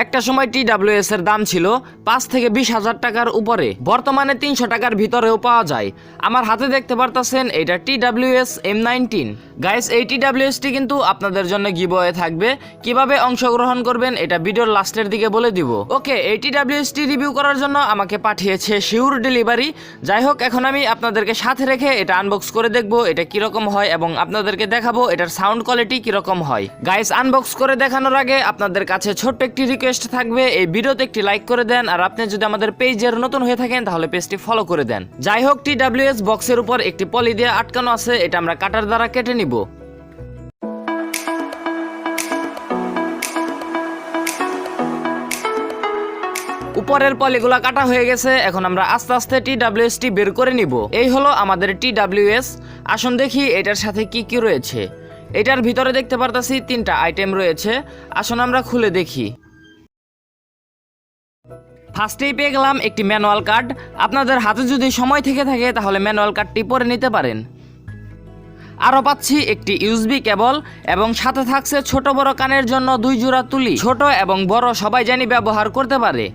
একটা সময় TWS এর দাম ছিল 5 থেকে 20,000 টাকার উপরে, বর্তমানে 300 টাকার ভিতরেও পাওয়া যায়। আমার হাতে দেখতে পারতাছেন এটা TWS M19। গাইস, এই TWS টি কিন্তু আপনাদের জন্য গিভঅয়ে থাকবে। কিভাবে অংশগ্রহণ করবেন এটা ভিডিওর লাস্টের দিকে বলে দিব। ওকে, এই TWS টি রিভিউ করার জন্য আমাকে পাঠিয়েছে শিওর ডেলিভারি। যাই হোক, এখন আমি আপনাদেরকে সাথে রেখে এটা আনবক্স করে দেখব এটা কিরকম হয় এবং আপনাদেরকে দেখাবো এটার সাউন্ড কোয়ালিটি কিরকম হয়। গাইস, আনবক্স করে দেখানোর আগে আপনাদের কাছে ছোট্ট একটি রিকোয়েস্ট থাকবে, এই ভিডিওতে একটি লাইক করে দেন, আর আপনি যদি আমাদের পেজের নতুন হয়ে থাকেন তাহলে পেজটি ফলো করে দেন। যাই হোক, TWS বক্সের উপর একটি পলি দিয়ে আটকানো আছে, এটা আমরা কাটার দ্বারা কেটে নিব। উপরের পলিগুলা কাটা হয়ে গেছে, এখন আমরা আস্তে আস্তে TWS টি বের করে নিব। এই হলো আমাদের TWS। আসুন দেখি এটার সাথে কি কি রয়েছে। এটার ভিতরে দেখতে পারতাছি 3টা আইটেম রয়েছে। আসুন আমরা খুলে দেখি। ফার্স্টেই পেয়ে গেলাম একটি ম্যানুয়াল কার্ড। আপনাদের হাতে যদি সময় থেকে থাকে তাহলে ম্যানুয়াল কার্ডটি পরে নিতে পারেন। আরও পাচ্ছি একটি USB কেবল এবং সাথে থাকছে ছোট বড় কানের জন্য 2 জোড়া তুলি। ছোট এবং বড় সবাই জানি ব্যবহার করতে পারে।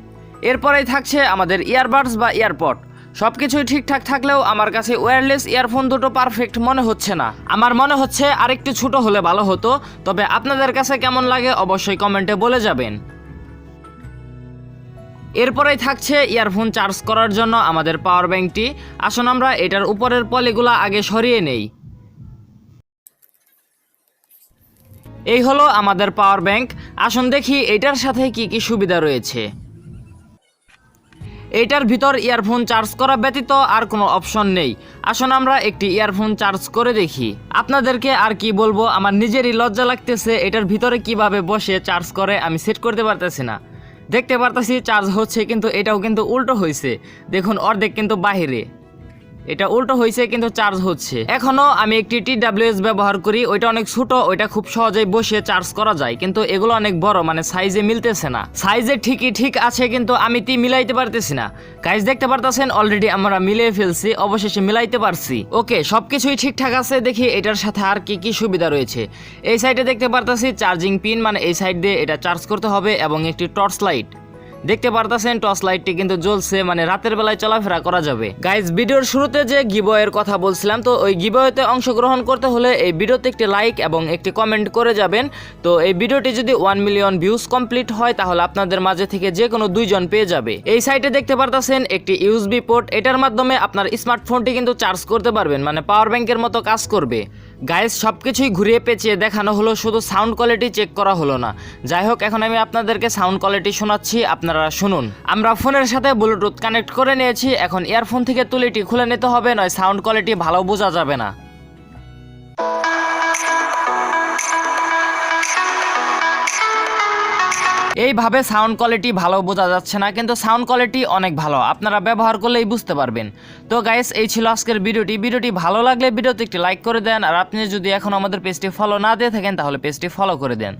এরপরেই থাকছে আমাদের ইয়ারবাডস বা ইয়ারপড। সবকিছুই ঠিকঠাক থাকলেও আমার কাছে ওয়্যারলেস ইয়ারফোন দুটো পারফেক্ট মনে হচ্ছে না। আমার মনে হচ্ছে আরেকটু ছোট হলে ভালো হতো। তবে আপনাদের কাছে কেমন লাগে অবশ্যই কমেন্টে বলে যাবেন। এরপরেই থাকছে ইয়ারফোন চার্জ করার জন্য আমাদের পাওয়ার ব্যাংকটি। আসুন আমরা এটার উপরের পলিগুলা আগে সরিয়ে নেই। এই হলো আমাদের পাওয়ার ব্যাংক। আসুন দেখি এটার সাথে কি কি সুবিধা রয়েছে। এইটার ভিতর ইয়ারফোন চার্জ করা ব্যতীত আর কোনো অপশন নেই। আসুন আমরা একটি ইয়ারফোন চার্জ করে দেখি। আপনাদেরকে আর কি বলবো, আমার নিজেরই লজ্জা লাগতেছে। এটার ভিতরে কিভাবে বসে চার্জ করে আমি সেট করতে পারতেছি না। দেখতে পারতেছি চার্জ হচ্ছে, কিন্তু এটাও কিন্তু উল্টো হয়েছে। দেখুন, অর্ধেক কিন্তু বাহিরে, এটা উল্টো হয়েছে কিন্তু চার্জ হচ্ছে। এখনো আমি একটি TWS ব্যবহার করি, ওইটা অনেক ছোট, ওইটা খুব সহজেই বসে চার্জ করা যায়। কিন্তু এগুলো অনেক বড়, মানে সাইজে মিলতেছে না। সাইজে ঠিকই ঠিক আছে, কিন্তু আমি মিলাইতে পারতেছি না। গাইস, দেখতে পারতেছেন অলরেডি আমরা মিলিয়ে ফেলছি, অবশেষে মিলাইতে পারছি। ওকে, সবকিছুই ঠিকঠাক আছে। দেখি এটার সাথে আর কি কি সুবিধা রয়েছে। এই সাইডে দেখতে পারতেছি চার্জিং পিন, মানে এই সাইড দিয়ে এটা চার্জ করতে হবে, এবং একটি টর্চ লাইট। দেখতে পারতেছেন টর্চ লাইটটি কিন্তু জ্বলছে, মানে রাতের বেলায় চলাফেরা করা যাবে। গাইজ, ভিডিওর শুরুতে যে গিভঅয়ের কথা বলছিলাম, তো ওই গিভঅয়েতে অংশগ্রহণ করতে হলে এই ভিডিওতে একটি লাইক এবং একটি কমেন্ট করে যাবেন। তো এই ভিডিওটি যদি 1 মিলিয়ন ভিউজ কমপ্লিট হয় তাহলে আপনাদের মাঝে থেকে যে কোনো 2 জন পেয়ে যাবে। এই সাইটে দেখতে পারতেছেন একটি USB পোর্ট, এটার মাধ্যমে আপনার স্মার্টফোনটি কিন্তু চার্জ করতে পারবেন, মানে পাওয়ার ব্যাংকের মতো কাজ করবে। গাইজ, সবকিছুই ঘুরিয়ে পেঁচিয়ে দেখানো হলো, শুধু সাউন্ড কোয়ালিটি চেক করা হলো না। যাই হোক, এখন আমি আপনাদেরকে সাউন্ড কোয়ালিটি শোনাচ্ছি, আপনারা শুনুন। আমরা ফোনের সাথে ব্লুটুথ কানেক্ট করে নিয়েছি। এখন ইয়ারফোন থেকে তুলিটি খুলে নিতে হবে, নয় সাউন্ড কোয়ালিটি ভালো বোঝা যাবে না। এইভাবে সাউন্ড কোয়ালিটি ভালো বোঝা যাচ্ছে না, কিন্তু সাউন্ড কোয়ালিটি অনেক ভালো, আপনারা ব্যবহার করলেই বুঝতে পারবেন। তো গাইস, এই ছিল আজকের ভিডিওটি ভালো লাগলে ভিডিওতে একটি লাইক করে দেন, আর আপনি যদি এখন আমাদের পেজটি ফলো না দিয়ে থাকেন তাহলে পেজটি ফলো করে দেন।